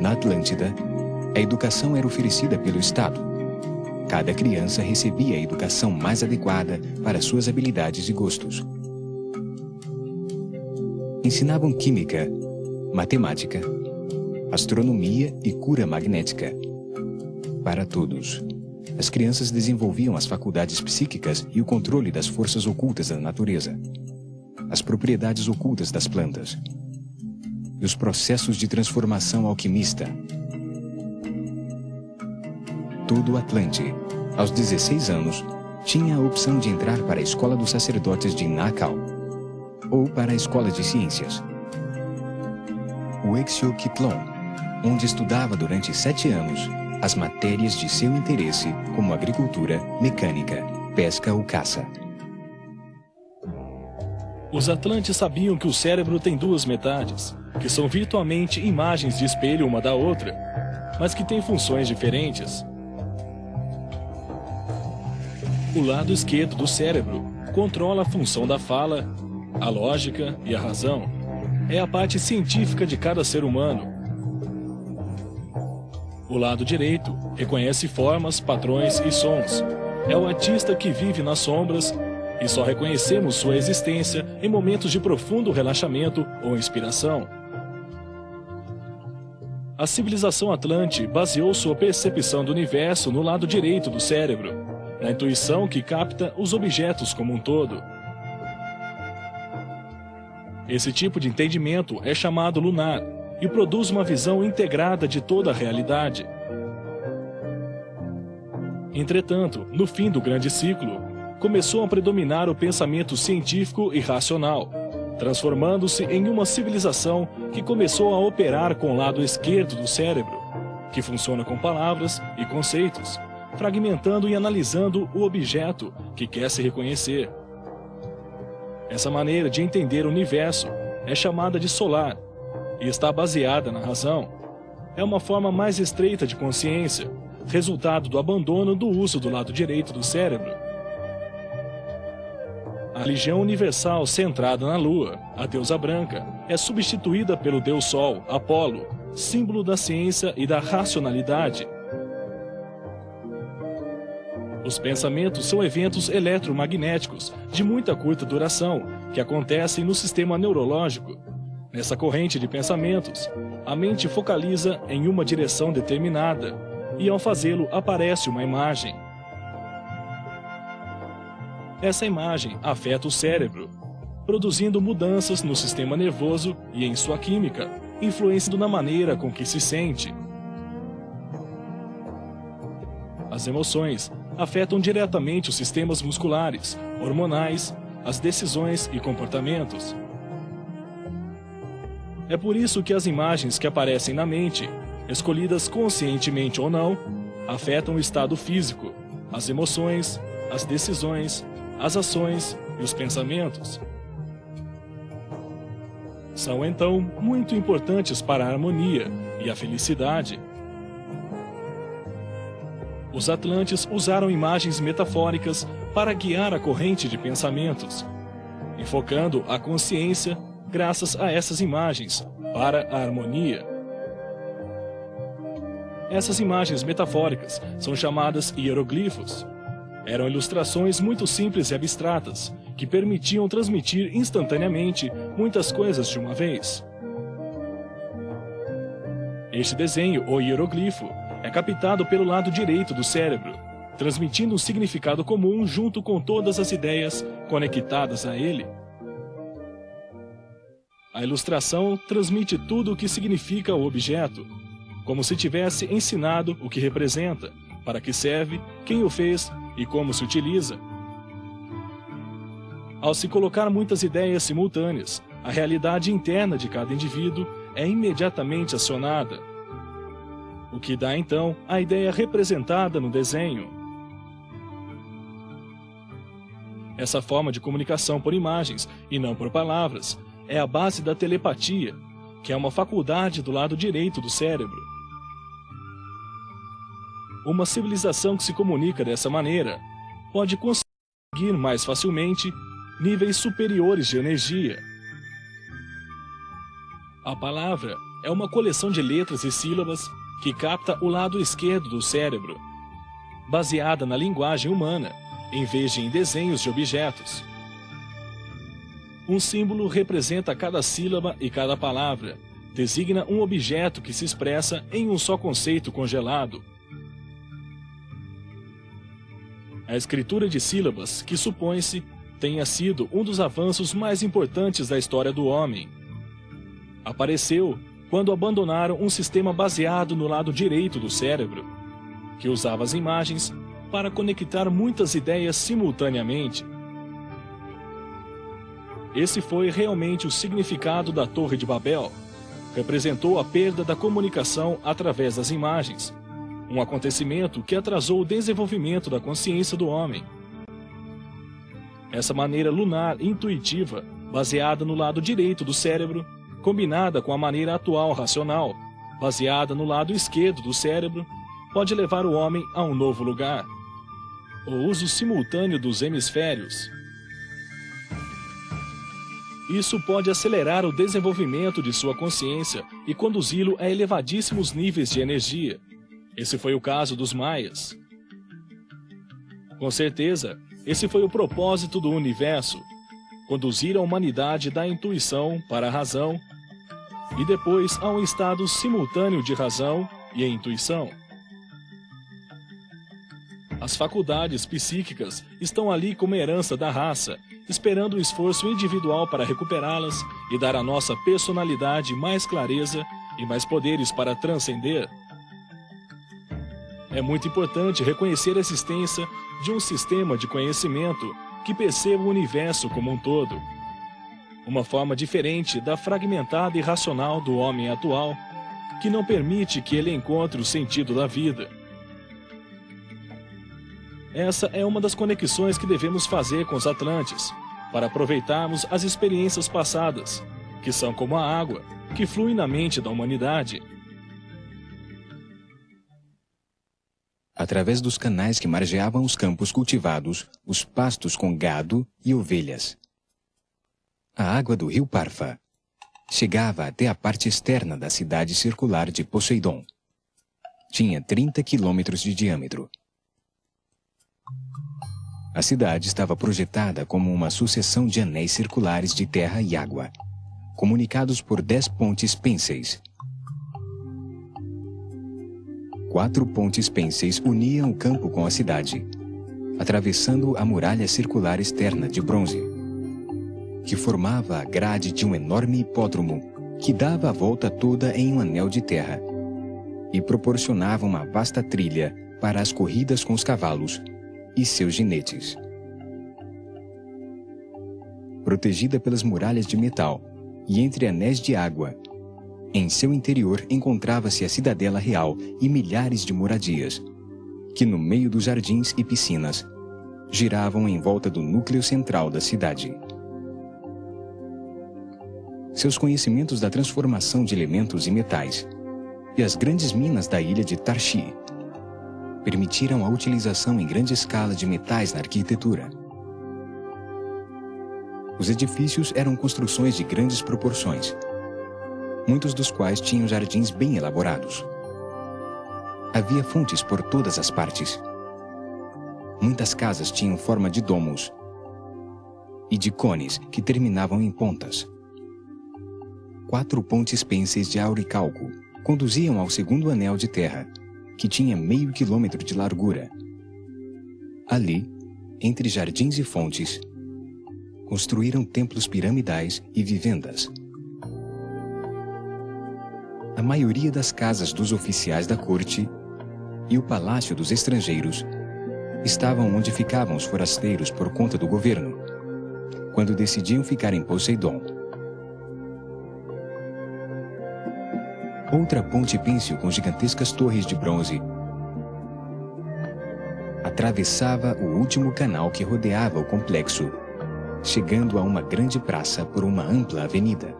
Na Atlântida, a educação era oferecida pelo Estado. Cada criança recebia a educação mais adequada para suas habilidades e gostos. Ensinavam química, matemática, astronomia e cura magnética. Para todos, as crianças desenvolviam as faculdades psíquicas e o controle das forças ocultas da natureza, as propriedades ocultas das plantas e os processos de transformação alquimista. Todo Atlante, aos 16 anos, tinha a opção de entrar para a Escola dos Sacerdotes de Nakal ou para a Escola de Ciências, o Exioquitlon, onde estudava durante 7 anos as matérias de seu interesse, como agricultura, mecânica, pesca ou caça. Os Atlantes sabiam que o cérebro tem duas metades, que são virtualmente imagens de espelho uma da outra, mas que têm funções diferentes. O lado esquerdo do cérebro controla a função da fala, a lógica e a razão. É a parte científica de cada ser humano. O lado direito reconhece formas, padrões e sons. É o artista que vive nas sombras e só reconhecemos sua existência em momentos de profundo relaxamento ou inspiração. A civilização Atlante baseou sua percepção do universo no lado direito do cérebro, na intuição que capta os objetos como um todo. Esse tipo de entendimento é chamado lunar e produz uma visão integrada de toda a realidade. Entretanto, no fim do grande ciclo, começou a predominar o pensamento científico e racional, transformando-se em uma civilização que começou a operar com o lado esquerdo do cérebro, que funciona com palavras e conceitos, fragmentando e analisando o objeto que quer se reconhecer. Essa maneira de entender o universo é chamada de solar e está baseada na razão. É uma forma mais estreita de consciência, resultado do abandono do uso do lado direito do cérebro. A religião universal centrada na Lua, a deusa branca, é substituída pelo deus Sol, Apolo, símbolo da ciência e da racionalidade. Os pensamentos são eventos eletromagnéticos de muita curta duração que acontecem no sistema neurológico. Nessa corrente de pensamentos, a mente focaliza em uma direção determinada e, ao fazê-lo, aparece uma imagem. Essa imagem afeta o cérebro, produzindo mudanças no sistema nervoso e em sua química, influenciando na maneira com que se sente. As emoções afetam diretamente os sistemas musculares, hormonais, as decisões e comportamentos. É por isso que as imagens que aparecem na mente, escolhidas conscientemente ou não, afetam o estado físico, as emoções, as decisões, as ações e os pensamentos. São então muito importantes para a harmonia e a felicidade. Os Atlantes usaram imagens metafóricas para guiar a corrente de pensamentos, enfocando a consciência graças a essas imagens para a harmonia. Essas imagens metafóricas são chamadas hieroglifos. Eram ilustrações muito simples e abstratas, que permitiam transmitir instantaneamente muitas coisas de uma vez. Este desenho, ou hieroglifo, é captado pelo lado direito do cérebro, transmitindo um significado comum junto com todas as ideias conectadas a ele. A ilustração transmite tudo o que significa o objeto, como se tivesse ensinado o que representa, para que serve, quem o fez e como se utiliza. Ao se colocar muitas ideias simultâneas, a realidade interna de cada indivíduo é imediatamente acionada, o que dá então a ideia representada no desenho. Essa forma de comunicação por imagens e não por palavras é a base da telepatia, que é uma faculdade do lado direito do cérebro. Uma civilização que se comunica dessa maneira pode conseguir mais facilmente níveis superiores de energia. A palavra é uma coleção de letras e sílabas que capta o lado esquerdo do cérebro, baseada na linguagem humana, em vez de em desenhos de objetos. Um símbolo representa cada sílaba e cada palavra, designa um objeto que se expressa em um só conceito congelado. A escritura de sílabas, que supõe-se tenha sido um dos avanços mais importantes da história do homem, apareceu quando abandonaram um sistema baseado no lado direito do cérebro, que usava as imagens para conectar muitas ideias simultaneamente. Esse foi realmente o significado da Torre de Babel. Representou a perda da comunicação através das imagens, um acontecimento que atrasou o desenvolvimento da consciência do homem. Essa maneira lunar intuitiva, baseada no lado direito do cérebro, combinada com a maneira atual racional, baseada no lado esquerdo do cérebro, pode levar o homem a um novo lugar. O uso simultâneo dos hemisférios. Isso pode acelerar o desenvolvimento de sua consciência e conduzi-lo a elevadíssimos níveis de energia. Esse foi o caso dos maias. Com certeza, esse foi o propósito do universo: conduzir a humanidade da intuição para a razão e depois a um estado simultâneo de razão e intuição. As faculdades psíquicas estão ali como herança da raça, esperando o esforço individual para recuperá-las e dar à nossa personalidade mais clareza e mais poderes para transcender. É muito importante reconhecer a existência de um sistema de conhecimento que perceba o universo como um todo. Uma forma diferente da fragmentada e racional do homem atual, que não permite que ele encontre o sentido da vida. Essa é uma das conexões que devemos fazer com os Atlantes, para aproveitarmos as experiências passadas, que são como a água, que flui na mente da humanidade. Através dos canais que margeavam os campos cultivados, os pastos com gado e ovelhas. A água do rio Parfa chegava até a parte externa da cidade circular de Poseidon. Tinha 30 quilômetros de diâmetro. A cidade estava projetada como uma sucessão de anéis circulares de terra e água, comunicados por 10 pontes pênseis. 4 pontes pênseis uniam o campo com a cidade, atravessando a muralha circular externa de bronze, que formava a grade de um enorme hipódromo que dava a volta toda em um anel de terra e proporcionava uma vasta trilha para as corridas com os cavalos e seus jinetes. Protegida pelas muralhas de metal e entre anéis de água, em seu interior encontrava-se a cidadela real e milhares de moradias, que no meio dos jardins e piscinas giravam em volta do núcleo central da cidade. Seus conhecimentos da transformação de elementos e metais e as grandes minas da ilha de Tarshi permitiram a utilização em grande escala de metais na arquitetura. Os edifícios eram construções de grandes proporções, muitos dos quais tinham jardins bem elaborados. Havia fontes por todas as partes. Muitas casas tinham forma de domos e de cones que terminavam em pontas. 4 pontes pênseis de auricalco conduziam ao segundo anel de terra, que tinha meio quilômetro de largura. Ali, entre jardins e fontes, construíram templos piramidais e vivendas. A maioria das casas dos oficiais da corte e o palácio dos estrangeiros estavam onde ficavam os forasteiros por conta do governo, quando decidiam ficar em Poseidon. Outra ponte pêncil com gigantescas torres de bronze atravessava o último canal que rodeava o complexo, chegando a uma grande praça por uma ampla avenida.